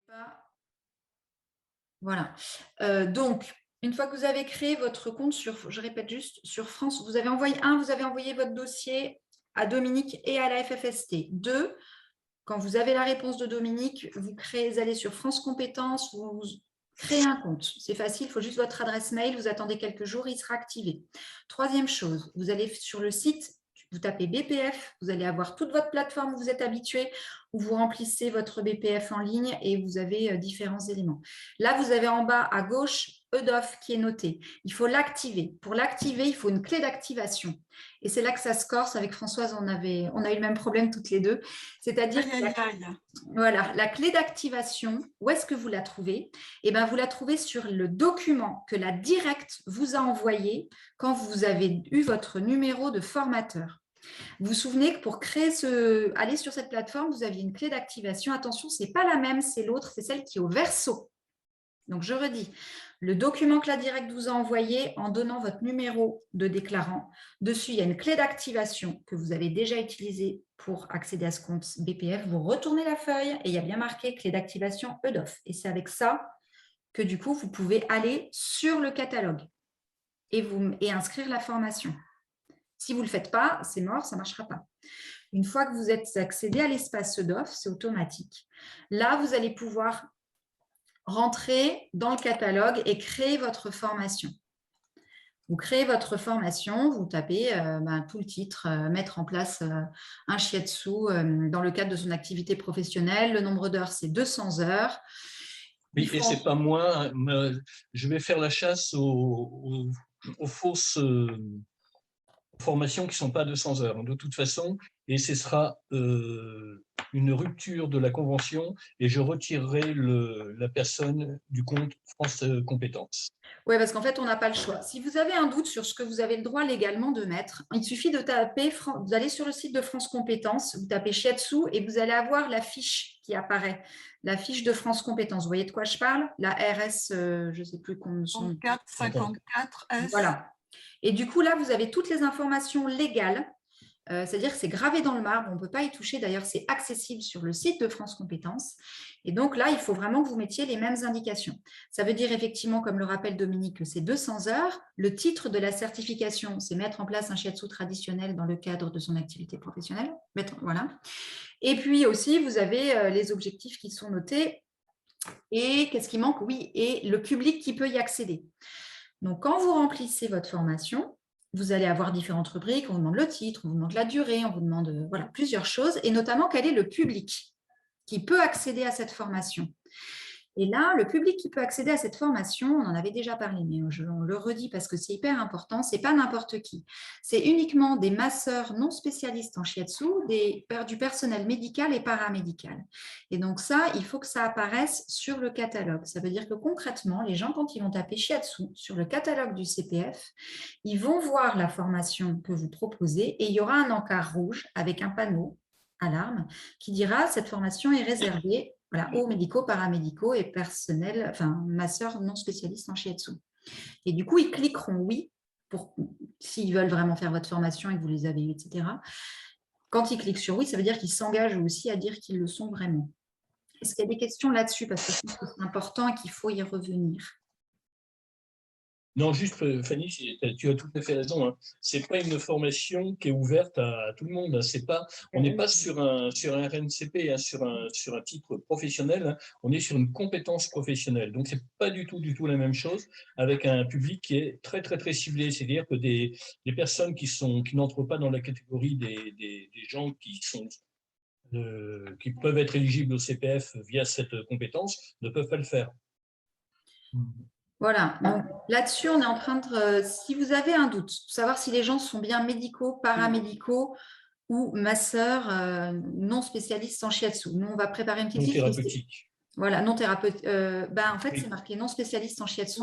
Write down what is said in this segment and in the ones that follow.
pas. Voilà. Donc, une fois que vous avez créé votre compte sur, je répète juste, sur France, vous avez envoyé votre dossier à Dominique et à la FFST. 2, quand vous avez la réponse de Dominique, vous allez sur France Compétences, vous créez un compte. C'est facile, il faut juste votre adresse mail, vous attendez quelques jours, il sera activé. 3e chose, vous allez sur le site, vous tapez BPF, vous allez avoir toute votre plateforme où vous êtes habitué, où vous remplissez votre BPF en ligne et vous avez différents éléments. Là, vous avez en bas à gauche EDOF qui est noté. Il faut l'activer. Pour l'activer, il faut une clé d'activation. Et c'est là que ça se corse. Avec Françoise, on a eu le même problème toutes les deux. C'est-à-dire voilà, la clé d'activation, où est-ce que vous la trouvez? Eh bien, vous la trouvez sur le document que la Directe vous a envoyé quand vous avez eu votre numéro de formateur. Vous vous souvenez que pour aller sur cette plateforme, vous aviez une clé d'activation. Attention, ce n'est pas la même, c'est l'autre, c'est celle qui est au verso. Donc, je redis, le document que la Directe vous a envoyé en donnant votre numéro de déclarant, dessus, il y a une clé d'activation que vous avez déjà utilisée pour accéder à ce compte BPF. Vous retournez la feuille et il y a bien marqué clé d'activation EDOF. Et c'est avec ça que du coup, vous pouvez aller sur le catalogue et inscrire la formation. Si vous ne le faites pas, c'est mort, ça ne marchera pas. Une fois que vous êtes accédé à l'espace EDOF, c'est automatique. Là, vous allez pouvoir rentrer dans le catalogue et créer votre formation. Vous créez votre formation, vous tapez tout le titre, mettre en place un shiatsu dans le cadre de son activité professionnelle. Le nombre d'heures, c'est 200 heures. Oui, et c'est pas moi. Je vais faire la chasse aux fausses formations qui ne sont pas 200 heures, de toute façon, et ce sera une rupture de la convention et je retirerai la personne du compte France Compétences. Oui, parce qu'en fait, on n'a pas le choix. Si vous avez un doute sur ce que vous avez le droit légalement de mettre, il suffit de taper, vous allez sur le site de France Compétences, vous tapez Shiatsu et vous allez avoir la fiche qui apparaît, la fiche de France Compétences. Vous voyez de quoi je parle? La RS, je ne sais plus combien sont. 54 S. Voilà. Et du coup, là, vous avez toutes les informations légales. C'est-à-dire que c'est gravé dans le marbre, on ne peut pas y toucher. D'ailleurs, c'est accessible sur le site de France Compétences. Et donc là, il faut vraiment que vous mettiez les mêmes indications. Ça veut dire effectivement, comme le rappelle Dominique, que c'est 200 heures. Le titre de la certification, c'est mettre en place un shiatsu traditionnel dans le cadre de son activité professionnelle. Voilà. Et puis aussi, vous avez les objectifs qui sont notés. Et qu'est-ce qui manque? Oui, et le public qui peut y accéder. Donc, quand vous remplissez votre formation, vous allez avoir différentes rubriques. On vous demande le titre, on vous demande la durée, on vous demande plusieurs choses, et notamment quel est le public qui peut accéder à cette formation. Et là, le public qui peut accéder à cette formation, on en avait déjà parlé, mais on le redit parce que c'est hyper important, ce n'est pas n'importe qui. C'est uniquement des masseurs non spécialistes en shiatsu, du personnel médical et paramédical. Et donc ça, il faut que ça apparaisse sur le catalogue. Ça veut dire que concrètement, les gens, quand ils vont taper shiatsu sur le catalogue du CPF, ils vont voir la formation que vous proposez et il y aura un encart rouge avec un panneau alarme qui dira « Cette formation est réservée » aux médicaux, paramédicaux et personnels, masseurs non spécialistes en shiatsu. Et du coup, ils cliqueront oui, s'ils veulent vraiment faire votre formation et que vous les avez eues, etc. Quand ils cliquent sur oui, ça veut dire qu'ils s'engagent aussi à dire qu'ils le sont vraiment. Est-ce qu'il y a des questions là-dessus? Parce que je pense que c'est important et qu'il faut y revenir. Non, juste, Fanny, tu as tout à fait raison. Hein. Ce n'est pas une formation qui est ouverte à tout le monde. Hein. On n'est pas sur un RNCP, hein, sur un titre professionnel. Hein. On est sur une compétence professionnelle. Donc, ce n'est pas du tout la même chose avec un public qui est très, très, très ciblé. C'est-à-dire que des personnes qui n'entrent pas dans la catégorie des gens qui peuvent être éligibles au CPF via cette compétence ne peuvent pas le faire. Voilà, donc là-dessus, on est en train de… si vous avez un doute, savoir si les gens sont bien médicaux, paramédicaux ou masseurs non spécialistes en shiatsu. Nous, on va préparer une petite liste. Non thérapeutique. Voilà, non thérapeutique. En fait, c'est marqué non spécialiste en shiatsu.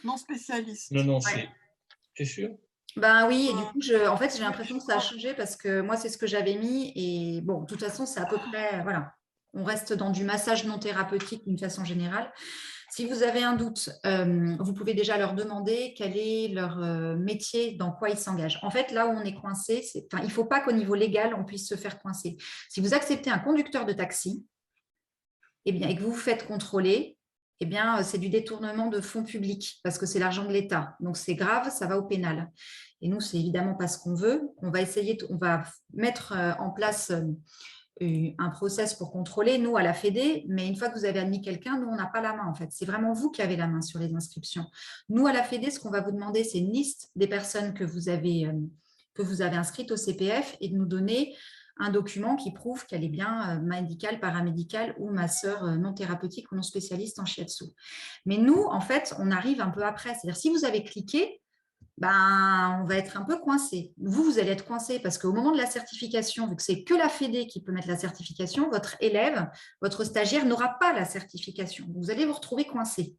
Non spécialiste. Non, c'est sûr? Oui, et du coup, en fait, j'ai l'impression que ça a changé parce que moi, c'est ce que j'avais mis. Et bon, de toute façon, c'est à peu près… Voilà, on reste dans du massage non thérapeutique d'une façon générale. Si vous avez un doute, vous pouvez déjà leur demander quel est leur métier, dans quoi ils s'engagent. En fait, là où on est coincé, il ne faut pas qu'au niveau légal, on puisse se faire coincer. Si vous acceptez un conducteur de taxi, eh bien, et que vous vous faites contrôler, eh bien, c'est du détournement de fonds publics parce que c'est l'argent de l'État. Donc, c'est grave, ça va au pénal. Et nous, c'est évidemment pas ce qu'on veut. On va mettre en place un process pour contrôler, nous, à la Fédé, mais une fois que vous avez admis quelqu'un, nous, on n'a pas la main, en fait. C'est vraiment vous qui avez la main sur les inscriptions. Nous, à la Fédé, ce qu'on va vous demander, c'est une liste des personnes que vous avez inscrites au CPF et de nous donner un document qui prouve qu'elle est bien médicale, paramédicale ou masseur non thérapeutique ou non spécialiste en shiatsu. Mais nous, en fait, on arrive un peu après. C'est-à-dire, si vous avez cliqué, on va être un peu coincé. Vous allez être coincé parce qu'au moment de la certification, vu que c'est que la Fédé qui peut mettre la certification, votre élève, votre stagiaire n'aura pas la certification. Vous allez vous retrouver coincé.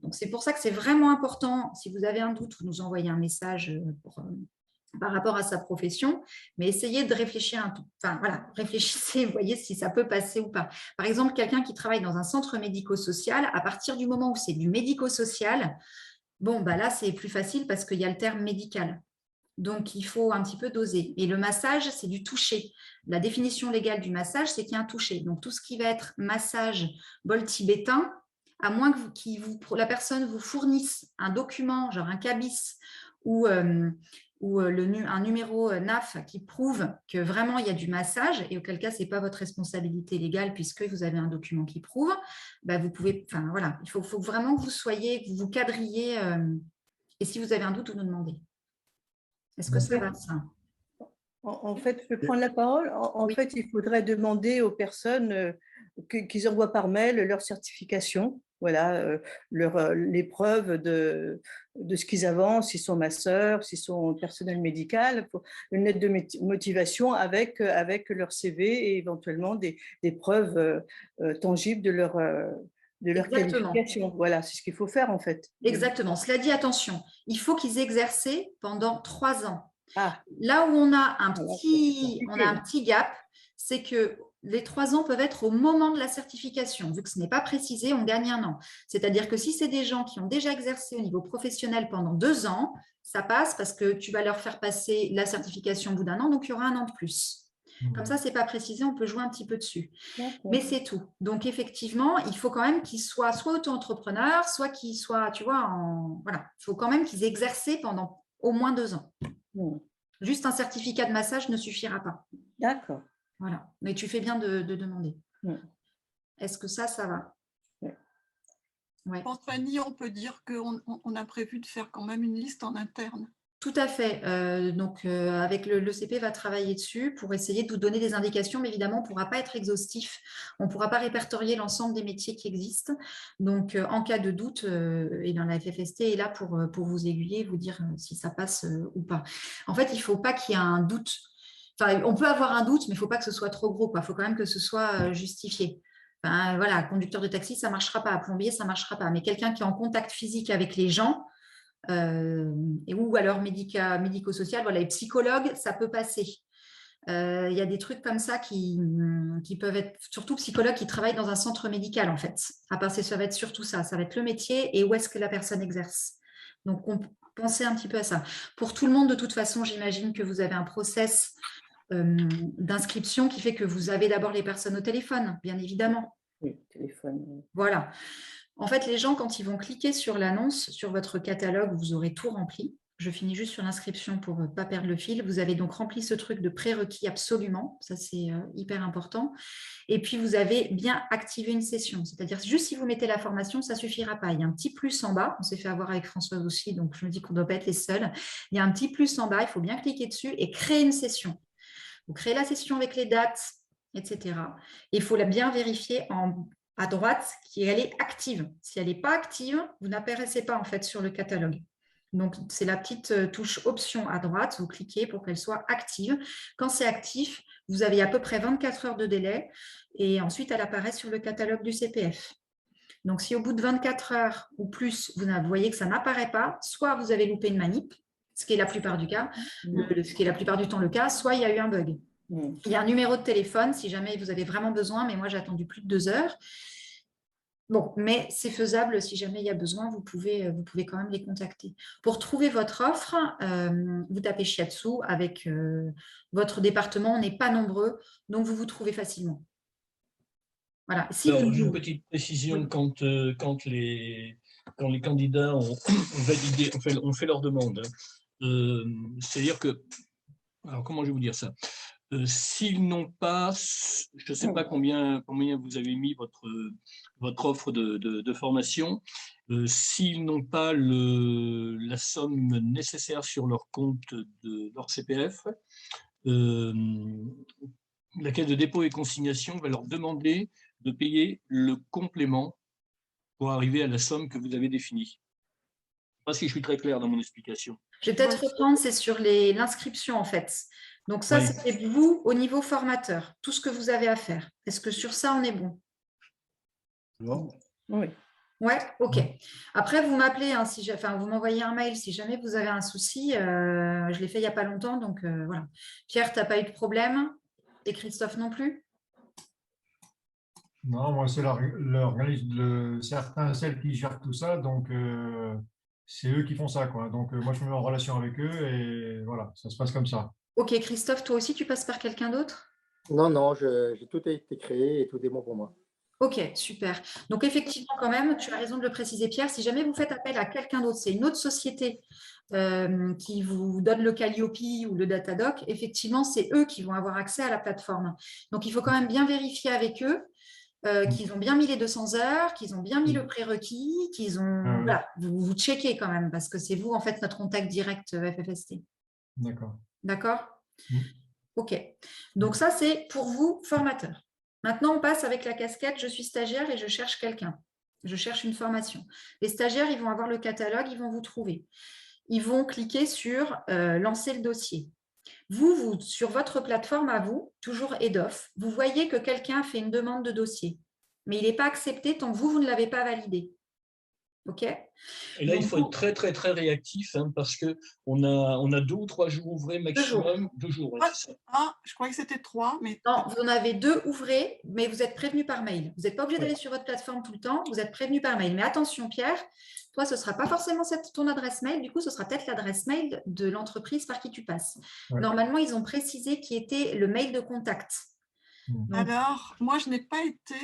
Donc, c'est pour ça que c'est vraiment important, si vous avez un doute, vous nous envoyez un message par rapport à sa profession, mais essayez de réfléchir un peu. Enfin, voilà, réfléchissez, voyez si ça peut passer ou pas. Par exemple, quelqu'un qui travaille dans un centre médico-social, à partir du moment où c'est du médico-social, bon, là, c'est plus facile parce qu'il y a le terme médical. Donc, il faut un petit peu doser. Et le massage, c'est du toucher. La définition légale du massage, c'est qu'il y a un toucher. Donc, tout ce qui va être massage bol tibétain, à moins que la personne vous fournisse un document, genre un CABIS ou un numéro NAF qui prouve que vraiment il y a du massage, et auquel cas, ce n'est pas votre responsabilité légale puisque vous avez un document qui prouve, vous pouvez, voilà, il faut vraiment que vous vous cadriez. Et si vous avez un doute, vous nous demandez. Est-ce que ça va, ça? En fait, je peux prendre la parole. En Oui. fait, il faudrait demander aux personnes qu'ils envoient par mail leur certification, voilà, les preuves de ce qu'ils avancent, s'ils sont masseurs, s'ils sont personnel médical, une lettre de motivation avec leur CV et éventuellement des preuves tangibles de leur qualification. Voilà, c'est ce qu'il faut faire en fait. Exactement. Cela dit, attention, il faut qu'ils aient exercé pendant 3 ans. Ah. Là où on a un petit gap, c'est que les 3 ans peuvent être au moment de la certification. Vu que ce n'est pas précisé, on gagne 1 an. C'est-à-dire que si c'est des gens qui ont déjà exercé au niveau professionnel pendant 2 ans, ça passe parce que tu vas leur faire passer la certification au bout d'1 an, donc il y aura 1 an de plus. Comme ça, ce n'est pas précisé, on peut jouer un petit peu dessus. Mais c'est tout. Donc, effectivement, il faut quand même qu'ils soient soit auto-entrepreneurs, soit qu'ils soient, tu vois, voilà. Il faut quand même qu'ils aient exercé pendant au moins 2 ans. Juste un certificat de massage ne suffira pas. D'accord. Voilà. Mais tu fais bien de demander. Est-ce que ça va? Je pense, Fanny, on peut dire qu'on a prévu de faire quand même une liste en interne. Tout à fait. Avec le CP va travailler dessus pour essayer de vous donner des indications, mais évidemment, on ne pourra pas être exhaustif. On ne pourra pas répertorier l'ensemble des métiers qui existent. Donc, en cas de doute, la FFST est là pour vous aiguiller, vous dire si ça passe ou pas. En fait, il ne faut pas qu'il y ait un doute. Enfin, on peut avoir un doute, mais il ne faut pas que ce soit trop gros. Il faut quand même que ce soit justifié. Voilà, conducteur de taxi, ça ne marchera pas. Plombier, ça ne marchera pas. Mais quelqu'un qui est en contact physique avec les gens, ou alors médico-social, voilà, et psychologue, ça peut passer. Il y a des trucs comme ça qui peuvent être, surtout psychologue qui travaille dans un centre médical en fait. À part ça va être surtout ça va être le métier et où est-ce que la personne exerce. Donc, pensez un petit peu à ça. Pour tout le monde, de toute façon, j'imagine que vous avez un process d'inscription qui fait que vous avez d'abord les personnes au téléphone, bien évidemment. Oui, téléphone. Voilà. En fait, les gens, quand ils vont cliquer sur l'annonce, sur votre catalogue, vous aurez tout rempli. Je finis juste sur l'inscription pour ne pas perdre le fil. Vous avez donc rempli ce truc de prérequis absolument. Ça, c'est hyper important. Et puis, vous avez bien activé une session. C'est-à-dire, juste si vous mettez la formation, ça ne suffira pas. Il y a un petit plus en bas. On s'est fait avoir avec Françoise aussi, donc je me dis qu'on ne doit pas être les seuls. Il y a un petit plus en bas. Il faut bien cliquer dessus et créer une session. Vous créez la session avec les dates, etc. Et il faut la bien vérifier à droite qu'elle est active. Si elle n'est pas active, vous n'apparaissez pas en fait sur le catalogue. Donc, c'est la petite touche option à droite. Vous cliquez pour qu'elle soit active. Quand c'est actif, vous avez à peu près 24 heures de délai et ensuite, elle apparaît sur le catalogue du CPF. Donc, si au bout de 24 heures ou plus, vous voyez que ça n'apparaît pas, soit vous avez loupé une manip, ce qui est la plupart du temps le cas, soit il y a eu un bug. Il y a un numéro de téléphone si jamais vous avez vraiment besoin, mais moi j'ai attendu plus de 2 heures. Bon, mais c'est faisable si jamais il y a besoin, vous pouvez quand même les contacter. Pour trouver votre offre, vous tapez Shiatsu avec votre département, on n'est pas nombreux, donc vous trouvez facilement. Voilà. Si Alors, vous... une petite précision, quand les candidats ont validé, ont fait leur demande, c'est-à-dire que, alors comment je vais vous dire ça, s'ils n'ont pas, je ne sais pas combien vous avez mis votre offre de formation, s'ils n'ont pas la somme nécessaire sur leur compte de leur CPF, la Caisse de dépôt et consignation va leur demander de payer le complément pour arriver à la somme que vous avez définie. Je ne sais pas si je suis très clair dans mon explication. Je vais peut-être reprendre, c'est sur l'inscription en fait. Donc ça, Oui. c'est vous au niveau formateur, tout ce que vous avez à faire. Est-ce que sur ça, on est bon? Non. Oui. Ouais, ok. Après, vous m'appelez, hein, vous m'envoyez un mail si jamais vous avez un souci. Je l'ai fait il n'y a pas longtemps, donc voilà. Pierre, tu n'as pas eu de problème? Et Christophe non plus? Non, moi, c'est l'organisme, celles qui gèrent tout ça, donc c'est eux qui font ça, quoi. Donc, moi, je me mets en relation avec eux et voilà, ça se passe comme ça. Ok, Christophe, toi aussi, tu passes par quelqu'un d'autre? Non, j'ai tout a été créé et tout est bon pour moi. Ok, super. Donc, effectivement, quand même, tu as raison de le préciser, Pierre. Si jamais vous faites appel à quelqu'un d'autre, c'est une autre société qui vous donne le Calliope ou le Datadoc, effectivement, c'est eux qui vont avoir accès à la plateforme. Donc, il faut quand même bien vérifier avec eux qu'ils ont bien mis les 200 heures, qu'ils ont bien mis le prérequis, qu'ils ont… Ah oui. Voilà, vous checkez quand même, parce que c'est vous, en fait, notre contact direct FFST. D'accord. D'accord? Mm. Ok. Donc, ça, c'est pour vous, formateur. Maintenant, on passe avec la casquette « Je suis stagiaire et je cherche quelqu'un. Je cherche une formation ». Les stagiaires, ils vont avoir le catalogue, ils vont vous trouver. Ils vont cliquer sur « Lancer le dossier ». Vous, sur votre plateforme à vous, toujours Head-Off, vous voyez que quelqu'un fait une demande de dossier, mais il n'est pas accepté tant que vous ne l'avez pas validé. OK? Et là, il faut être très, très, très réactif hein, parce qu'on a 2 ou 3 jours ouvrés maximum. 2 jours, ouais, c'est ça. Ah, je croyais que c'était 3, mais… Non, vous en avez 2 ouvrés, mais vous êtes prévenu par mail. Vous n'êtes pas obligé d'aller sur votre plateforme tout le temps, vous êtes prévenu par mail. Mais attention, Pierre, toi, ce ne sera pas forcément ton adresse mail, du coup, ce sera peut-être l'adresse mail de l'entreprise par qui tu passes. Ouais. Normalement, ils ont précisé qui était le mail de contact. Donc, alors, moi, je n'ai pas été…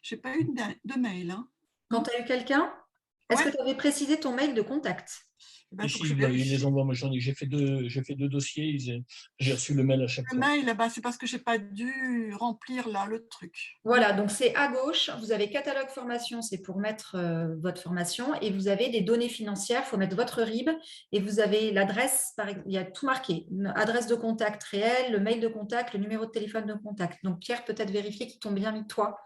je n'ai pas eu de mail. Hein. quand tu as eu quelqu'un, est-ce Ouais. que tu avais précisé ton mail de contact? Ben, faut que Ici, je il vérifie. les envoie. Moi, j'ai fait 2 dossiers. J'ai reçu le mail à chaque Le fois. mail, ben, c'est parce que je n'ai pas dû remplir là le truc. Voilà, donc c'est à gauche, vous avez catalogue formation, c'est pour mettre votre formation, et vous avez des données financières, il faut mettre votre RIB, et vous avez l'adresse, il y a tout marqué, adresse de contact réelle, le mail de contact, le numéro de téléphone de contact. Donc Pierre, peut-être vérifier qu'ils t'ont bien mis toi,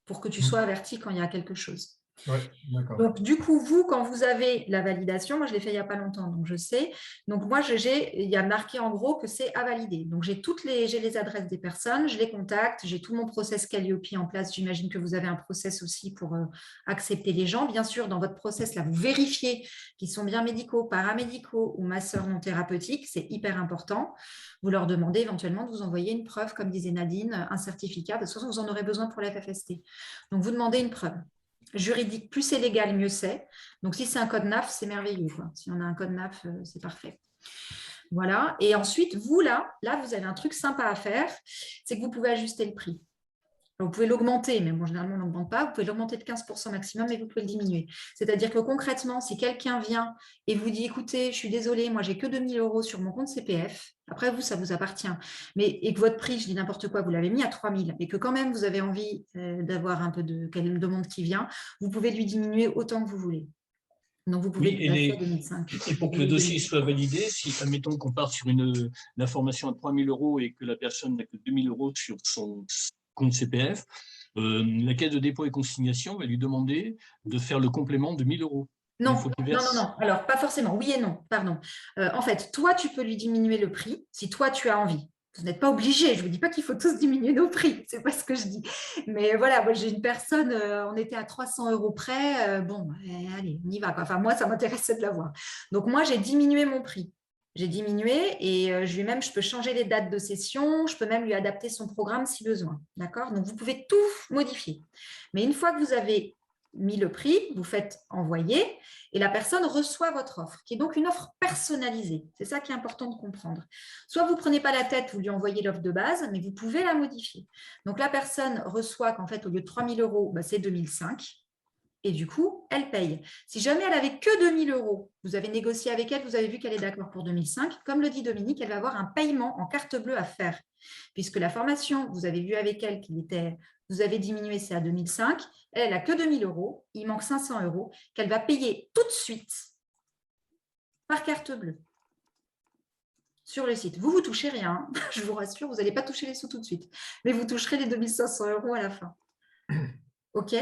pour que tu sois averti quand il y a quelque chose. Ouais, d'accord. Donc, du coup, vous, quand vous avez la validation, moi, je l'ai fait il n'y a pas longtemps, donc je sais. Donc, moi, il y a marqué en gros que c'est à valider. Donc, j'ai les adresses des personnes, je les contacte, j'ai tout mon process Calliope en place. J'imagine que vous avez un process aussi pour accepter les gens. Bien sûr, dans votre process, là, vous vérifiez qu'ils sont bien médicaux, paramédicaux ou masseurs non thérapeutiques. C'est hyper important. Vous leur demandez éventuellement de vous envoyer une preuve, comme disait Nadine, un certificat. De toute façon, vous en aurez besoin pour la FFST. Donc, vous demandez une preuve. Juridique, plus c'est légal, mieux c'est. Donc, si c'est un code NAF, c'est merveilleux, quoi. Si on a un code NAF, c'est parfait. Voilà. Et ensuite, vous, là, vous avez un truc sympa à faire, c'est que vous pouvez ajuster le prix. Vous pouvez l'augmenter, mais bon, généralement, on n'augmente pas. Vous pouvez l'augmenter de 15% maximum, mais vous pouvez le diminuer. C'est-à-dire que concrètement, si quelqu'un vient et vous dit, écoutez, je suis désolée, moi, j'ai que 2 000 € sur mon compte CPF, après, vous, ça vous appartient. Et que votre prix, je dis n'importe quoi, vous l'avez mis à 3 000, et que quand même, vous avez envie d'avoir un peu de monde qui vient, vous pouvez lui diminuer autant que vous voulez. Donc, vous pouvez passer à 2005. Et pour que le dossier soit validé, si, admettons qu'on part sur la formation à 3 000 € et que la personne n'a que 2 000 € sur son compte CPF, la Caisse de dépôt et consignation va lui demander de faire le complément de 1 000 €. Non. Alors, pas forcément. Oui et non, pardon. En fait, toi, tu peux lui diminuer le prix si toi, tu as envie. Vous n'êtes pas obligé. Je ne vous dis pas qu'il faut tous diminuer nos prix. Ce n'est pas ce que je dis. Mais voilà, moi, j'ai une personne, on était à 300 € près. Bon, allez, on y va, quoi. Enfin, moi, ça m'intéressait de l'avoir. Donc, moi, j'ai diminué mon prix. J'ai diminué et je peux changer les dates de session. Je peux même lui adapter son programme si besoin. D'accord? Donc, vous pouvez tout modifier. Mais une fois que vous avez mis le prix, vous faites envoyer et la personne reçoit votre offre, qui est donc une offre personnalisée. C'est ça qui est important de comprendre. Soit vous ne prenez pas la tête, vous lui envoyez l'offre de base, mais vous pouvez la modifier. Donc, la personne reçoit qu'en fait, au lieu de 3 000 €, c'est 2 500 € et du coup, elle paye. Si jamais elle avait que 2 000 €, vous avez négocié avec elle, vous avez vu qu'elle est d'accord pour 2 500 €, comme le dit Dominique, elle va avoir un paiement en carte bleue à faire, puisque la formation, vous avez vu avec elle qu'il était... Vous avez diminué, c'est à 2 500 €. Elle n'a que 2 000 €. Il manque 500 € qu'elle va payer tout de suite par carte bleue sur le site. Vous ne touchez rien. Je vous rassure, vous n'allez pas toucher les sous tout de suite. Mais vous toucherez les 2 500 € à la fin. OK?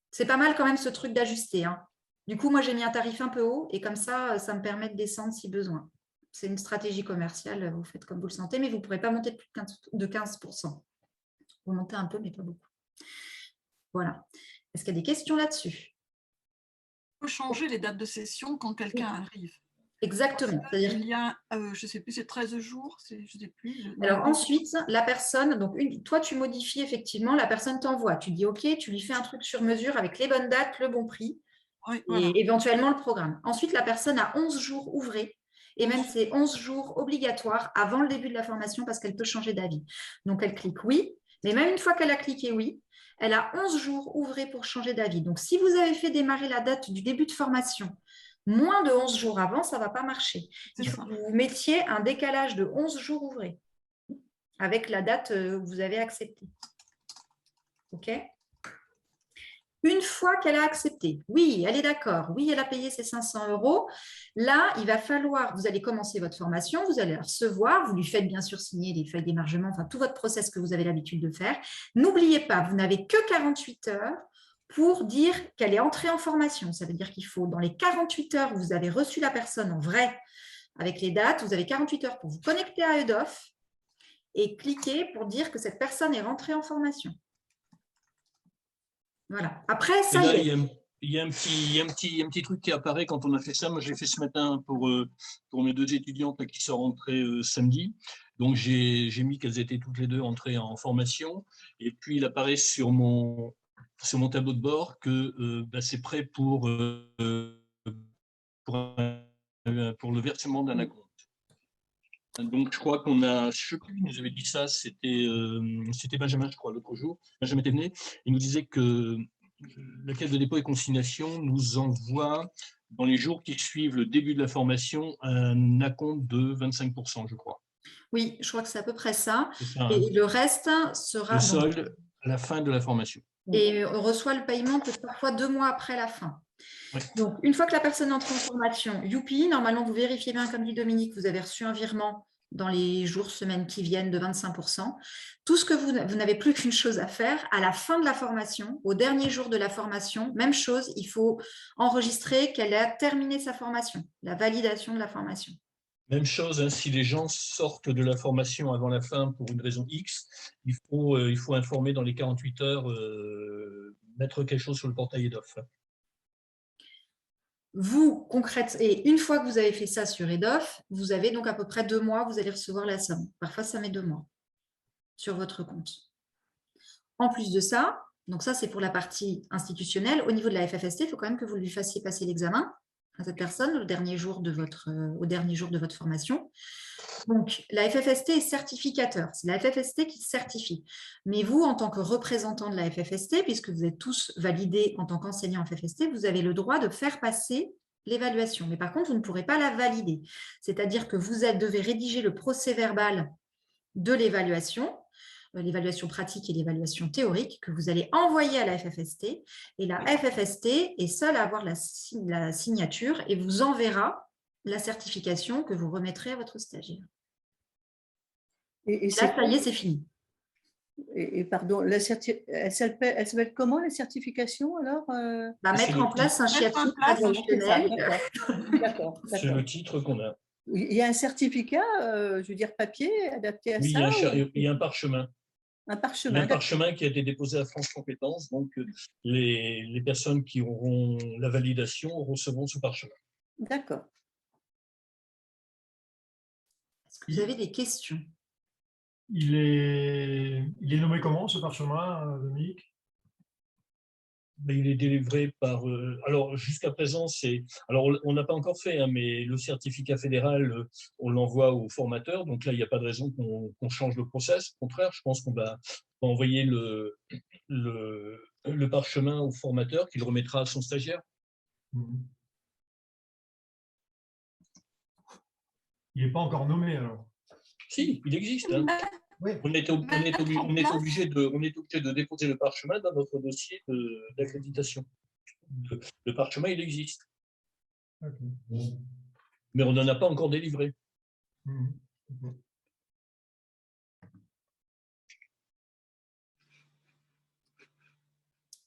C'est pas mal quand même ce truc d'ajuster. Hein. Du coup, moi, j'ai mis un tarif un peu haut et comme ça, ça me permet de descendre si besoin. C'est une stratégie commerciale. Vous faites comme vous le sentez, mais vous ne pourrez pas monter de plus de 15%. Vous montez un peu, mais pas beaucoup. Voilà. Est-ce qu'il y a des questions là-dessus? On peut changer les dates de session quand quelqu'un arrive. Exactement. C'est-à-dire il y a, je ne sais plus, c'est 13 jours, je ne sais plus. Alors ensuite, la personne, donc toi tu modifies effectivement, la personne t'envoie. Tu dis OK, tu lui fais un truc sur mesure avec les bonnes dates, le bon prix oui, voilà. et éventuellement le programme. Ensuite, la personne a 11 jours ouvrés et même c'est 11 jours obligatoires avant le début de la formation parce qu'elle peut changer d'avis. Donc elle clique oui, mais même une fois qu'elle a cliqué oui, elle a 11 jours ouvrés pour changer d'avis. Donc si vous avez fait démarrer la date du début de formation moins de 11 jours avant, ça ne va pas marcher. Il faut que vous mettiez un décalage de 11 jours ouvrés avec la date que vous avez acceptée. OK? Une fois qu'elle a accepté, oui, elle est d'accord, oui, elle a payé ses 500 €, là, il va falloir, vous allez commencer votre formation, vous allez la recevoir, vous lui faites bien sûr signer les feuilles d'émargement, enfin tout votre process que vous avez l'habitude de faire. N'oubliez pas, vous n'avez que 48 heures pour dire qu'elle est entrée en formation. Ça veut dire qu'il faut, dans les 48 heures où vous avez reçu la personne en vrai, avec les dates, vous avez 48 heures pour vous connecter à EDOF et cliquer pour dire que cette personne est rentrée en formation. Voilà. Après, ça là, y est. Il y a un petit truc qui apparaît quand on a fait ça. Moi, j'ai fait ce matin pour mes 2 étudiantes là, qui sont rentrées samedi. Donc, j'ai mis qu'elles étaient toutes les 2 entrées en formation. Et puis, il apparaît sur mon tableau de bord que c'est prêt pour le versement d'un acompte. Donc, je crois qu'on a, je sais plus qui nous avait dit ça, c'était Benjamin, je crois, l'autre jour. Benjamin Thévenet, il nous disait que la Caisse de dépôt et consignation nous envoie, dans les jours qui suivent le début de la formation, un acompte de 25%, je crois. Oui, je crois que c'est à peu près ça. Ça, hein. Et le reste sera… Le solde à la fin de la formation. Et on reçoit le paiement peut-être parfois 2 mois après la fin. Ouais. Donc, une fois que la personne entre en formation, youpi, normalement, vous vérifiez bien, comme dit Dominique, vous avez reçu un virement dans les jours, semaines qui viennent de 25%. Tout ce que vous n'avez plus qu'une chose à faire, à la fin de la formation, au dernier jour de la formation, même chose, il faut enregistrer qu'elle a terminé sa formation, la validation de la formation. Même chose, hein, si les gens sortent de la formation avant la fin pour une raison X, il faut informer dans les 48 heures, mettre quelque chose sur le portail EDOF. Vous, concrètement, et une fois que vous avez fait ça sur EDOF, vous avez donc à peu près 2 mois, vous allez recevoir la somme. Parfois, ça met 2 mois sur votre compte. En plus de ça, donc ça, c'est pour la partie institutionnelle. Au niveau de la FFST, il faut quand même que vous lui fassiez passer l'examen à cette personne au dernier jour de votre formation. Donc, la FFST est certificateur. C'est la FFST qui certifie. Mais vous, en tant que représentant de la FFST, puisque vous êtes tous validés en tant qu'enseignants en FFST, vous avez le droit de faire passer l'évaluation. Mais par contre, vous ne pourrez pas la valider. C'est-à-dire que vous devez rédiger le procès-verbal de l'évaluation pratique et l'évaluation théorique que vous allez envoyer à la FFST. Et la FFST est seule à avoir la signature et vous enverra la certification que vous remettrez à votre stagiaire. Et là, ça y est, c'est fini. Et pardon, elle s'appelle comment la certification alors mettre en place un chiffre institutionnel. D'accord. C'est le titre qu'on a. Il y a un certificat, je veux dire papier, adapté à ça. Il y a un parchemin. Un parchemin. Il y a un parchemin qui a été déposé à France Compétences. Donc, les personnes qui auront la validation recevront ce parchemin. D'accord. Est-ce que vous avez des questions? Il est nommé comment, ce parchemin, Dominique? Mais il est délivré par. Alors, jusqu'à présent, c'est. Alors, on n'a pas encore fait, hein, mais le certificat fédéral, on l'envoie au formateur. Donc là, il n'y a pas de raison qu'on change le process. Au contraire, je pense qu'on va envoyer le parchemin au formateur qui le remettra à son stagiaire. Il n'est pas encore nommé alors. Si, il existe. Hein. Oui. On est obligé de déposer le parchemin dans notre dossier d'accréditation. Le parchemin, il existe. Okay. Mais on n'en a pas encore délivré. Okay.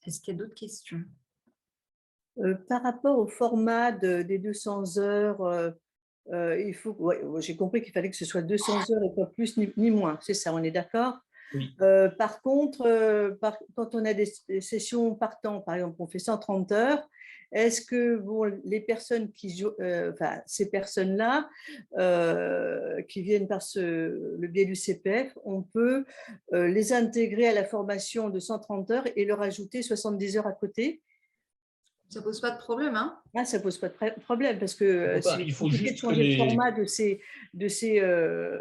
Est-ce qu'il y a d'autres questions? Par rapport au format des 200 heures, il faut, ouais, j'ai compris qu'il fallait que ce soit 200 heures et pas plus ni moins, c'est ça, on est d'accord? Oui. Par contre, quand on a des sessions par temps, par exemple, on fait 130 heures, est-ce que bon, les personnes enfin, ces personnes-là qui viennent par le biais du CPF, on peut les intégrer à la formation de 130 heures et leur ajouter 70 heures à côté? Ça ne pose pas de problème, hein? Ah, ça ne pose pas de problème parce que il faut compliqué juste de changer que le format de ces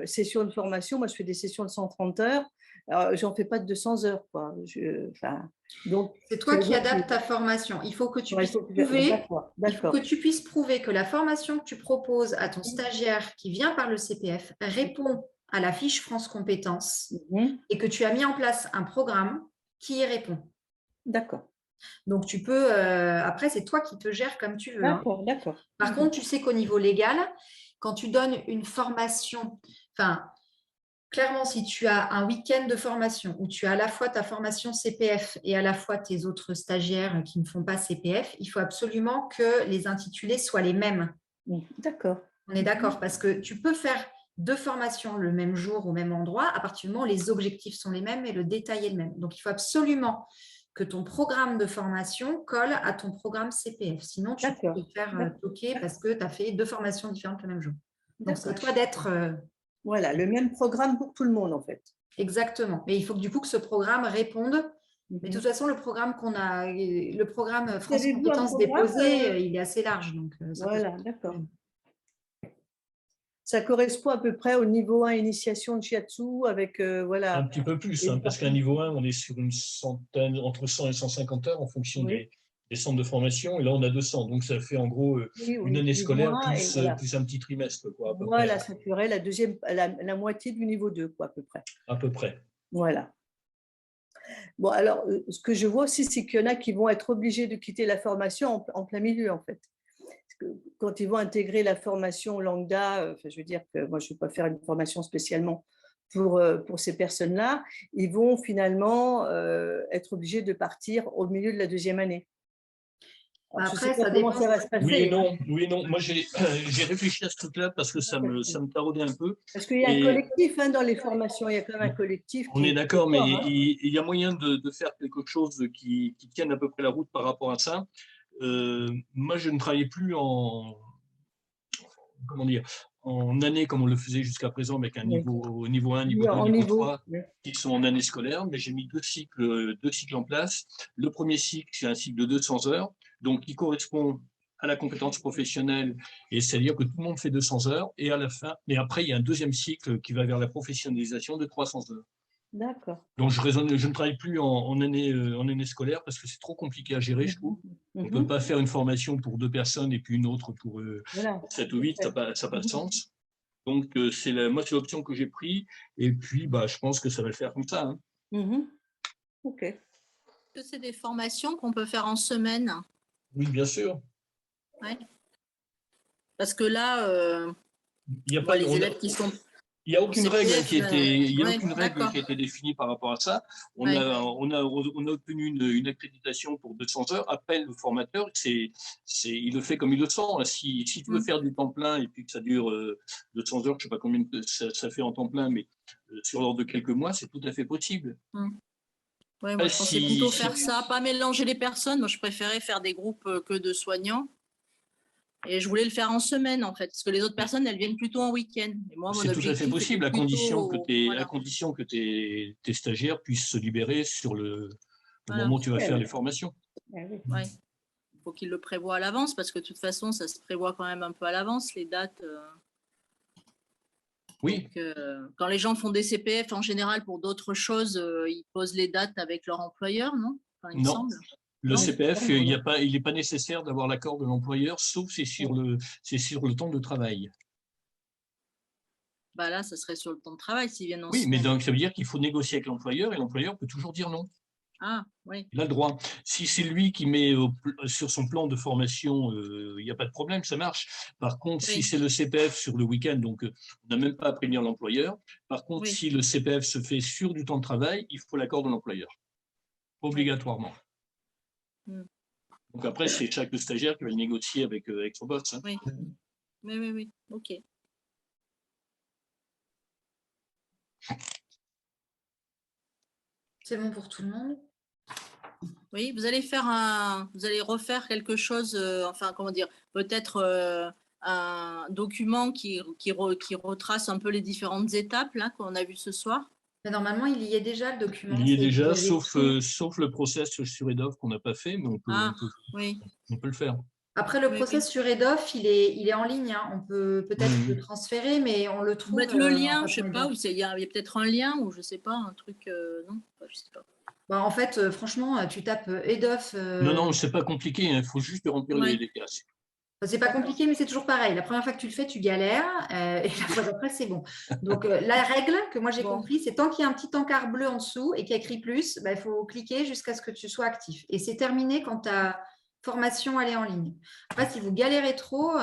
sessions de formation. Moi, je fais des sessions de 130 heures. Je n'en fais pas de 200 heures. Quoi. Donc, c'est toi qui adaptes ta formation. Il faut que tu puisses prouver. Il faut que tu puisses prouver que la formation que tu proposes à ton stagiaire qui vient par le CPF répond à la fiche France Compétences et que tu as mis en place un programme qui y répond. D'accord. Donc, tu peux… après, c'est toi qui te gères comme tu veux. D'accord, hein. D'accord. Par contre, tu sais qu'au niveau légal, quand tu donnes une formation, enfin… Clairement, si tu as un week-end de formation où tu as à la fois ta formation CPF et à la fois tes autres stagiaires qui ne font pas CPF, il faut absolument que les intitulés soient les mêmes. D'accord. On est d'accord parce que tu peux faire 2 formations le même jour au même endroit à partir du moment où les objectifs sont les mêmes et le détail est le même. Donc, il faut absolument que ton programme de formation colle à ton programme CPF. Sinon, tu peux te faire toquer parce que tu as fait 2 formations différentes le même jour. Donc, c'est à toi d'être… Voilà, le même programme pour tout le monde, en fait. Exactement. Mais il faut que du coup que ce programme réponde. Mais de toute façon, le programme France Compétences déposé, il est assez large. Donc, voilà, d'accord. Ça correspond à peu près au niveau 1 initiation de Shiatsu avec voilà. Un petit peu plus, hein, parce qu'à niveau 1, on est sur une centaine, entre 100 et 150 heures en fonction des centres de formation. Et là, on a 200. Donc, ça fait en gros une année scolaire plus, voilà. Plus un petit trimestre. Quoi, à peu voilà, près. Ça ferait la moitié du niveau 2, quoi, à peu près. À peu près. Voilà. Bon, alors, ce que je vois aussi, c'est qu'il y en a qui vont être obligés de quitter la formation en plein milieu, en fait. Parce que quand ils vont intégrer la formation lambda, je veux dire que moi, je ne vais pas faire une formation spécialement pour ces personnes-là, ils vont finalement être obligés de partir au milieu de la 2e année. Alors, après, ça dépend. Ça va se passer. Oui et non. Oui et non. Moi, j'ai réfléchi à ce truc-là parce que ça me taraudait un peu. Parce qu'il y a un collectif dans les formations, il y a quand même un collectif. On est d'accord, mais il y a moyen de faire quelque chose qui tienne à peu près la route par rapport à ça. Moi, je ne travaillais plus en année comme on le faisait jusqu'à présent avec un niveau 1, niveau 2, niveau 3 qui sont en année scolaire, mais j'ai mis 2 cycles en place. Le premier cycle, c'est un cycle de 200 heures, donc qui correspond à la compétence professionnelle, et c'est-à-dire que tout le monde fait 200 heures, et à la fin, mais après, il y a un deuxième cycle qui va vers la professionnalisation de 300 heures. D'accord. Donc, je ne travaille plus en année scolaire parce que c'est trop compliqué à gérer, je trouve. On ne peut pas faire une formation pour 2 personnes et puis une autre pour 7 ou 8, ça n'a pas de sens. Donc, moi, c'est l'option que j'ai prise. Et puis, je pense que ça va le faire comme ça. Hein. OK. Est-ce que c'est des formations qu'on peut faire en semaine? Oui, bien sûr. Ouais. Parce que là, il n'y a pas les élèves qui sont… Il n'y a aucune règle qui a été définie par rapport à ça. On a obtenu une accréditation pour 200 heures. Après, le formateur, il le fait comme il le sent. Si tu veux faire du temps plein et puis que ça dure 200 heures, je ne sais pas combien ça fait en temps plein, mais sur l'ordre de quelques mois, c'est tout à fait possible. Ouais, moi, je pensais plutôt faire ça, pas mélanger les personnes. Moi, je préférais faire des groupes que de soignants. Et je voulais le faire en semaine, en fait, parce que les autres personnes, elles viennent plutôt en week-end. C'est tout à fait possible, à condition que tes stagiaires puissent se libérer sur le Voilà. moment où tu vas faire les formations. Ah oui. Ouais. Il faut qu'il le prévoie à l'avance parce que de toute façon, ça se prévoit quand même un peu à l'avance, les dates. Oui, Donc, quand les gens font des CPF, en général, pour d'autres choses, ils posent les dates avec leur employeur, non? Enfin, il me non. semble. Le Non, CPF, non, il n'est pas nécessaire d'avoir l'accord de l'employeur, sauf c'est sur le temps de travail. Bah là, ça serait sur le temps de travail s'ils viennent en Oui, mais semaine. donc ça veut dire qu'il faut négocier avec l'employeur et l'employeur peut toujours dire non. Ah, oui. Il a le droit. Si c'est lui qui met sur son plan de formation, il n'y a pas de problème, ça marche. Par contre, si Oui. c'est le CPF sur le week-end, donc on n'a même pas à prévenir l'employeur. Par contre, Oui. si le CPF se fait sur du temps de travail, il faut l'accord de l'employeur, obligatoirement. Mm. Donc après, c'est chaque stagiaire qui va le négocier avec son boss. Hein. Oui. Oui. OK. C'est bon pour tout le monde? Oui, vous allez refaire quelque chose, enfin, comment dire, peut-être un document qui retrace un peu les différentes étapes là qu'on a vues ce soir. Mais normalement, il y est déjà le document. Il y est déjà, vous avez écrit. sauf le process sur EDOF qu'on n'a pas fait, mais Oui. on peut le faire. Après, le Oui, process sur EDOF, il est en ligne. Hein. On peut peut-être le transférer, mais on le trouve. Mettre le lien, en je sais pas, EDOF. il y a peut-être un lien ou je sais pas, un truc, non, enfin, je sais pas. Bah, en fait, franchement, tu tapes EDOF. Non, c'est pas compliqué, il faut juste remplir Ouais. les cases. C'est pas compliqué, mais c'est toujours pareil. La première fois que tu le fais, tu galères, et la fois d'après, c'est bon. Donc, la règle que moi j'ai compris, c'est tant qu'il y a un petit encart bleu en dessous et qu'il y a écrit plus, bah, il faut cliquer jusqu'à ce que tu sois actif. Et c'est terminé quand ta formation elle est en ligne. Après, si vous galérez trop,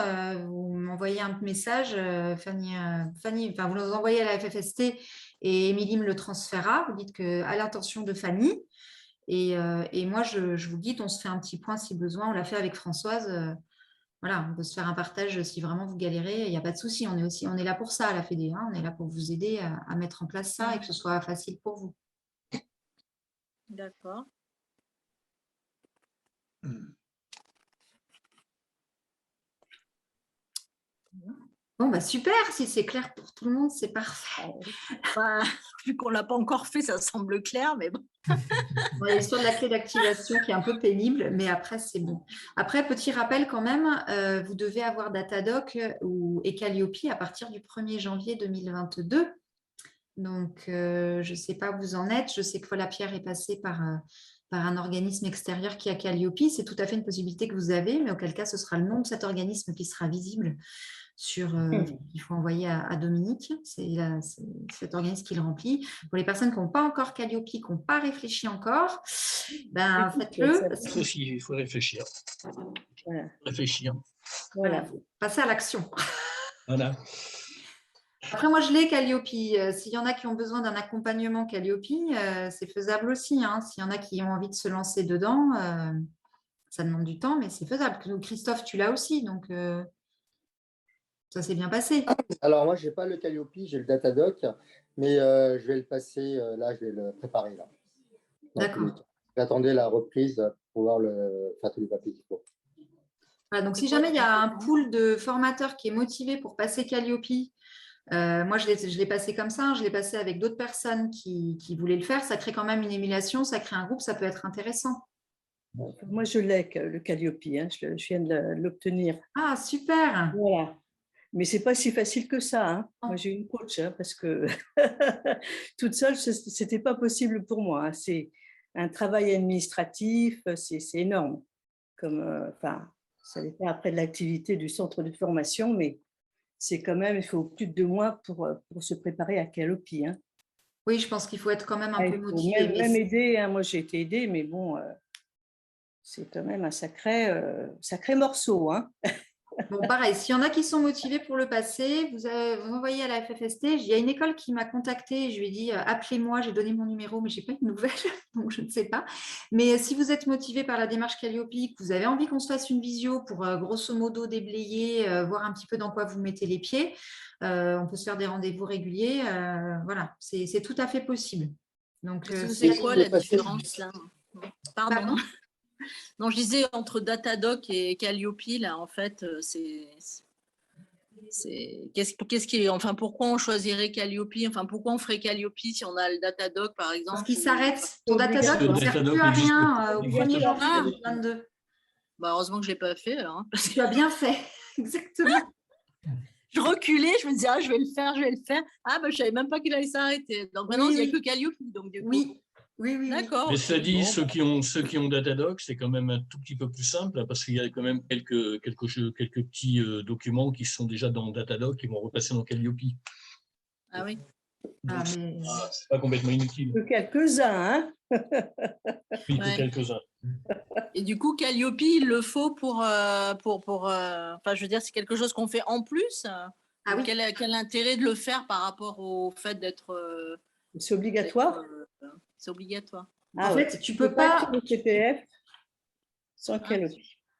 vous m'envoyez un message, Fanny, enfin, vous nous envoyez à la FFST et Émilie me le transférera. Vous dites que à l'intention de Fanny. Et moi, je vous guide, on se fait un petit point si besoin. On l'a fait avec Françoise. Voilà, on peut se faire un partage si vraiment vous galérez, il n'y a pas de souci. On est là pour ça à la Fédé, hein. On est là pour vous aider à mettre en place ça et que ce soit facile pour vous. D'accord. Bon, bah super, si c'est clair pour tout le monde, c'est parfait. Bah, vu qu'on ne l'a pas encore fait, ça semble clair, mais bon. Il y a l'histoire de la clé d'activation qui est un peu pénible, mais après, c'est bon. Après, petit rappel quand même, vous devez avoir Datadoc et Calliope à partir du 1er janvier 2022. Donc, je ne sais pas où vous en êtes. Je sais que Paula Pierre est passée par un organisme extérieur qui a Calliope. C'est tout à fait une possibilité que vous avez, mais auquel cas, ce sera le nom de cet organisme qui sera visible qu'il faut envoyer à Dominique. C'est cet organisme qui le remplit. Pour les personnes qui n'ont pas encore Calliope, qui n'ont pas réfléchi encore, ben, faites-le. Il faut réfléchir. Voilà. Réfléchir. Voilà. Passer à l'action. Voilà. Après, moi, je l'ai Calliope. S'il y en a qui ont besoin d'un accompagnement Calliope, c'est faisable aussi. Hein. S'il y en a qui ont envie de se lancer dedans, ça demande du temps, mais c'est faisable. Christophe, tu l'as aussi, donc ça s'est bien passé. Alors moi, je n'ai pas le Calliope, j'ai le Datadoc, mais je vais le passer, là, je vais le préparer. D'accord. J'attendais la reprise pour pouvoir faire tous les papiers qu'il faut. Voilà, donc si jamais il y a un pool de formateurs qui est motivé pour passer Calliope, moi, je l'ai passé comme ça, je l'ai passé avec d'autres personnes qui voulaient le faire. Ça crée quand même une émulation, ça crée un groupe, ça peut être intéressant. Moi, je l'ai, le Calliope, hein, je viens de l'obtenir. Ah, super. Voilà. Mais ce n'est pas si facile que ça. Hein. Moi, j'ai une coach, hein, parce que toute seule, ce n'était pas possible pour moi. Hein. C'est un travail administratif, c'est énorme. Ça dépend après de l'activité du centre de formation, mais c'est quand même, il faut plus de 2 mois pour se préparer à Calliope. Hein. Oui, je pense qu'il faut être quand même un peu motivé. Même aider, hein. Moi j'ai été aidée, mais bon, c'est quand même un sacré morceau. Hein. Bon, pareil, s'il y en a qui sont motivés pour le passer, vous envoyez à la FFST. Il y a une école qui m'a contactée, je lui ai dit appelez-moi, j'ai donné mon numéro, mais je n'ai pas eu de nouvelles, donc je ne sais pas. Mais si vous êtes motivé par la démarche Calliope, que vous avez envie qu'on se fasse une visio pour grosso modo déblayer, voir un petit peu dans quoi vous mettez les pieds, on peut se faire des rendez-vous réguliers. Voilà, c'est tout à fait possible. Donc, c'est quoi la différence là? Pardon. Non, je disais entre Datadoc et Calliope, là, en fait, c'est… Enfin, pourquoi on choisirait Calliope? Enfin, pourquoi on ferait Calliope si on a le Datadog, par exemple? Parce qu'il s'arrête. Ton Obligatoire. Datadog ne sert Datadog plus à existe rien au Obligatoire. 1er janvier Ah. 2022. Bah, heureusement que je ne l'ai pas fait alors. Hein, parce que Tu as bien fait, exactement. je reculais, je me disais, ah, je vais le faire, je vais le faire. Ah, bah, je ne savais même pas qu'il allait s'arrêter. Donc maintenant, Oui, il n'y a oui. que Calliope. Donc, du coup. Oui, oui, oui. D'accord. Mais cela ok. dit, Bon, ceux qui ont Datadog, c'est quand même un tout petit peu plus simple hein, parce qu'il y a quand même quelques petits documents qui sont déjà dans Datadog qui vont repasser dans Calliope. Ah oui. Ah, mais... C'est pas complètement inutile. Que quelques-uns, hein. Oui, que Ouais. quelques-uns. Et du coup, Calliope, il le faut enfin, je veux dire, c'est quelque chose qu'on fait en plus. Ah oui. Quel intérêt de le faire par rapport au fait d'être. C'est obligatoire. C'est obligatoire. En ouais. fait, tu peux pas pas. être le CPF sans Calliope.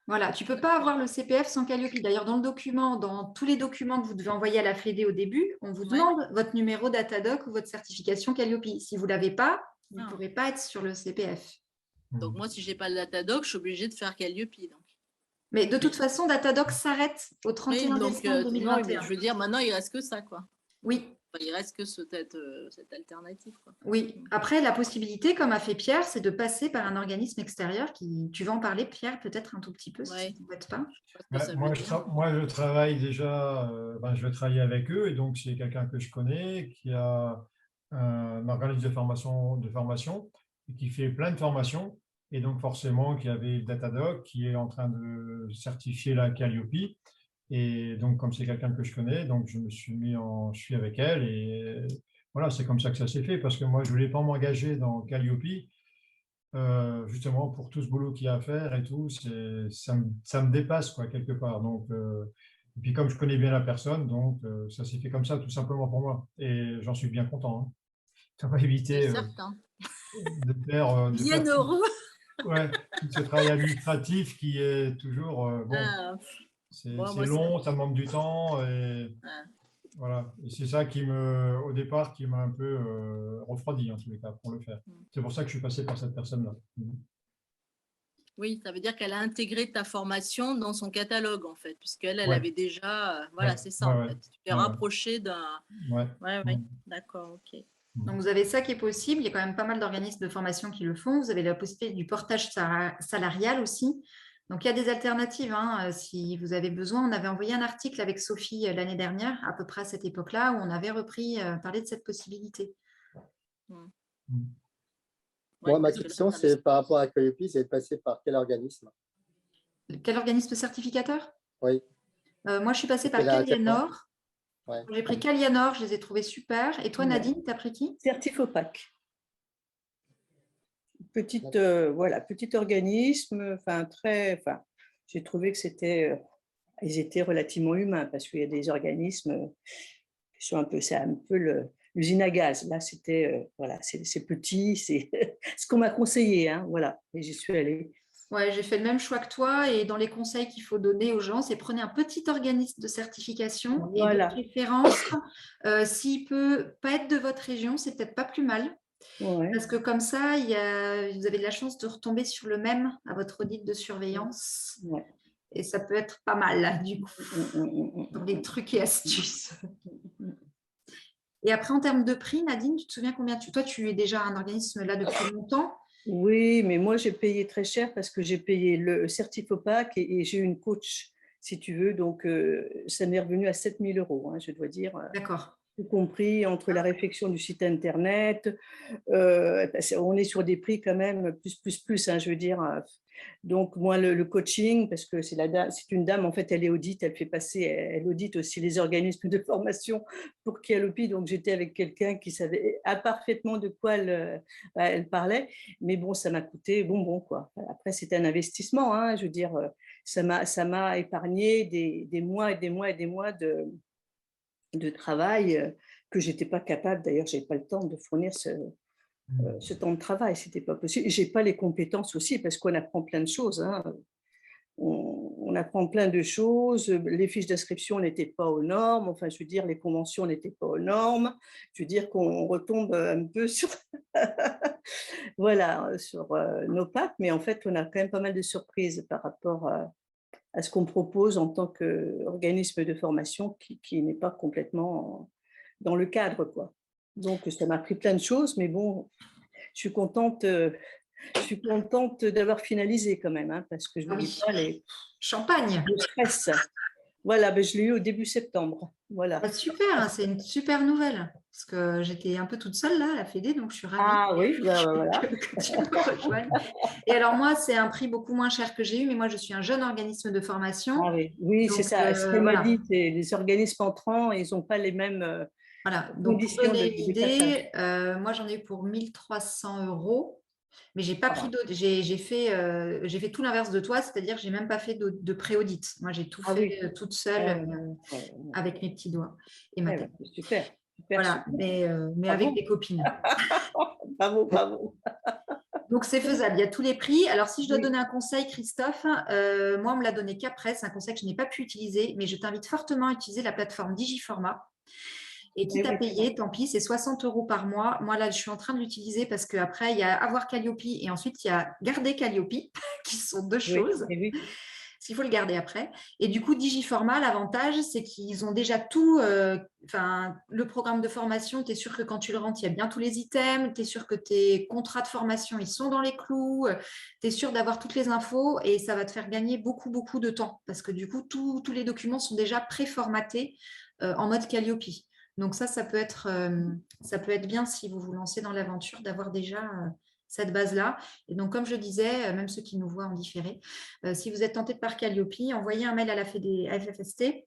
Voilà, tu peux pas avoir le CPF sans Calliope. D'ailleurs, dans tous les documents que vous devez envoyer à la Fédé au début, on vous demande votre numéro Datadog ou votre certification Calliope. Si vous l'avez pas, vous ne pourrez pas être sur le CPF. Donc moi, si j'ai pas le Datadog, je suis obligée de faire Calliope. Donc. Mais de toute façon, Datadog s'arrête au 31 décembre 2021. Je veux dire, maintenant, il reste que ça, quoi. Oui. Enfin, il reste que cette alternative, quoi. Oui. Après, la possibilité, comme a fait Pierre, c'est de passer par un organisme extérieur qui. Tu vas en parler, Pierre, peut-être un tout petit peu, si ça ne t'embête pas. Moi, je travaille déjà, je vais travailler avec eux, et donc c'est quelqu'un que je connais qui a un organisme de formation et qui fait plein de formations, et donc forcément qui avait Datadog qui est en train de certifier la Calliope, et donc comme c'est quelqu'un que je connais, donc je suis avec elle, et voilà, c'est comme ça que ça s'est fait, parce que moi je voulais pas m'engager dans Calliope. Justement pour tout ce boulot qu'il y a à faire et tout, ça me dépasse quoi, quelque part. Donc, et puis comme je connais bien la personne, donc ça s'est fait comme ça tout simplement pour moi. Et j'en suis bien content. Hein. Ça m'a évité de faire bien heureux. Tout ce travail administratif qui est toujours c'est long, ça demande du temps. Et, voilà. Et c'est ça au départ, qui m'a un peu refroidi en tous les cas pour le faire. C'est pour ça que je suis passé par cette personne-là. Oui, ça veut dire qu'elle a intégré ta formation dans son catalogue, en fait, puisqu'elle avait déjà. C'est ça, en fait. Tu t'es rapproché d'un. D'accord, ok. Donc, vous avez ça qui est possible. Il y a quand même pas mal d'organismes de formation qui le font. Vous avez la possibilité du portage salarial aussi. Donc, il y a des alternatives. Hein. Si vous avez besoin, on avait envoyé un article avec Sophie l'année dernière, à peu près à cette époque-là, où on avait parlé de cette possibilité. Moi, ma question, c'est par rapport à Calliope, c'est de passer par quel organisme? Quel organisme certificateur? Oui. Moi, je suis passée par Calianor. Ouais. J'ai pris Calianor, je les ai trouvés super. Et toi, Nadine, tu as pris qui? Certifopac. Petit organisme, j'ai trouvé que ils étaient relativement humains, parce qu'il y a des organismes qui sont c'est un peu l'usine à gaz. Là, c'était, c'est petit, c'est ce qu'on m'a conseillé, hein, voilà, et j'y suis allée. Ouais, j'ai fait le même choix que toi, et dans les conseils qu'il faut donner aux gens, c'est prenez un petit organisme de certification et de préférence, s'il peut pas être de votre région, c'est peut-être pas plus mal. Parce que comme ça, vous avez de la chance de retomber sur le même à votre audit de surveillance. Et ça peut être pas mal, du coup, dans les trucs et astuces. Et après, en termes de prix, Nadine, tu te souviens combien toi, tu es déjà un organisme là depuis longtemps? Oui, mais moi, j'ai payé très cher parce que j'ai payé le Certifopac et j'ai eu une coach, si tu veux. Donc, ça m'est revenu à 7 000 €, hein, je dois dire. D'accord. Tout compris, entre la réflexion du site Internet. On est sur des prix quand même plus, hein, je veux dire. Donc, moi, le coaching, parce que c'est une dame, en fait, elle est audite, elle audite aussi les organismes de formation pour Calliope. Donc, j'étais avec quelqu'un qui savait parfaitement de quoi elle parlait. Mais bon, ça m'a coûté bonbon, quoi. Après, c'était un investissement, hein, je veux dire, ça m'a épargné des mois et des mois et des mois de travail que je n'étais pas capable. D'ailleurs, je n'avais pas le temps de fournir ce temps de travail. Ce n'était pas possible. Je n'ai pas les compétences aussi parce qu'on apprend plein de choses. Hein. On apprend plein de choses. Les fiches d'inscription n'étaient pas aux normes. Enfin, je veux dire, les conventions n'étaient pas aux normes. Je veux dire qu'on retombe un peu sur, sur nos pattes. Mais en fait, on a quand même pas mal de surprises par rapport à ce qu'on propose en tant qu'organisme de formation qui n'est pas complètement dans le cadre, quoi. Donc, ça m'a appris plein de choses, mais bon, je suis contente d'avoir finalisé quand même, hein, parce que je ne Oui. dis pas Champagne. le stress. Voilà, ben, je l'ai eu au débu septembre. Voilà. Ah, super, hein, c'est une super nouvelle. Parce que j'étais un peu toute seule là, à la Fédé, donc je suis ravie Ah oui, ben, voilà. que tu me rejoignes. Et alors moi, c'est un prix beaucoup moins cher que j'ai eu, mais moi, je suis un jeune organisme de formation. Ah oui, oui, c'est Donc, ça. Ce qu'elle m'a voilà. dit, c'est les organismes entrants, ils n'ont pas les mêmes Voilà, donc pour conditions donner de une passage. idée, moi j'en ai eu pour 1 300 €, mais j'ai pas pris d'autres. J'ai fait tout l'inverse de toi, c'est-à-dire que j'ai même pas fait de pré-audit. Moi j'ai tout Ah fait oui. toute seule Ouais, avec mes petits doigts et ma ouais, tête. ouais, super, super, Voilà, super. mais Bravo. avec des copines. Bravo, bravo. Donc c'est faisable, il y a tous les prix. Alors si je dois Oui. donner un conseil, Christophe, moi on me l'a donné qu'après, c'est un conseil que je n'ai pas pu utiliser, mais je t'invite fortement à utiliser la plateforme Digiformat. Et quitte à payer, tant pis, c'est 60 € par mois. Moi, là, je suis en train de l'utiliser parce qu'après, il y a avoir Calliope et ensuite, il y a garder Calliope, qui sont deux choses. Oui. S'il faut le garder après. Et du coup, Digiformat, l'avantage, c'est qu'ils ont déjà tout. Le programme de formation, tu es sûr que quand tu le rentres, il y a bien tous les items. Tu es sûr que tes contrats de formation, ils sont dans les clous. Tu es sûr d'avoir toutes les infos et ça va te faire gagner beaucoup, beaucoup de temps parce que du coup, tous les documents sont déjà préformatés en mode Calliope. Donc ça peut être bien si vous vous lancez dans l'aventure d'avoir déjà cette base-là. Et donc, comme je disais, même ceux qui nous voient en différé, si vous êtes tenté par Calliope, envoyez un mail à la FFST.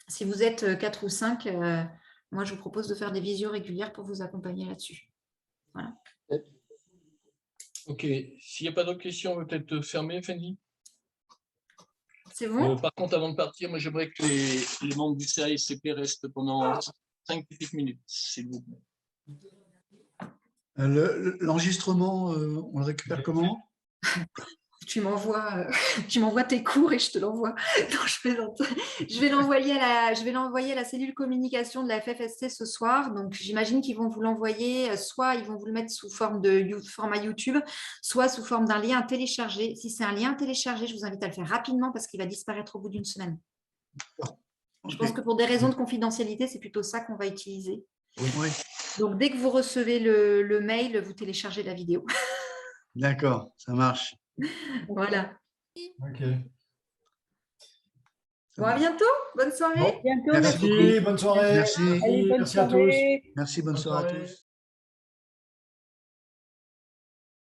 Si vous êtes 4 ou 5, moi, je vous propose de faire des visios régulières pour vous accompagner là-dessus. Voilà. Ok. S'il n'y a pas d'autres questions, on va peut-être fermer, Fanny. C'est bon? Par contre, avant de partir, moi, j'aimerais que les membres du CASCP restent pendant 5 petites minutes, s'il vous plaît. L'enregistrement, on le récupère comment? Tu m'envoies tes cours et je te l'envoie. Non, je plaisante. Je vais l'envoyer à la cellule communication de la FFST ce soir. Donc, j'imagine qu'ils vont vous l'envoyer, soit ils vont vous le mettre sous forme de format YouTube, soit sous forme d'un lien à télécharger. Si c'est un lien à télécharger, je vous invite à le faire rapidement parce qu'il va disparaître au bout d'une semaine. Je pense que pour des raisons de confidentialité, c'est plutôt ça qu'on va utiliser. Oui. Donc, dès que vous recevez le mail, vous téléchargez la vidéo. D'accord, ça marche. Voilà. Ok. Bon, à bientôt. Bonne soirée. Bon, Bientôt, merci merci, bonne soirée. Merci. Allez, bonne Merci à tous. soirée. Merci, bonne soirée à tous.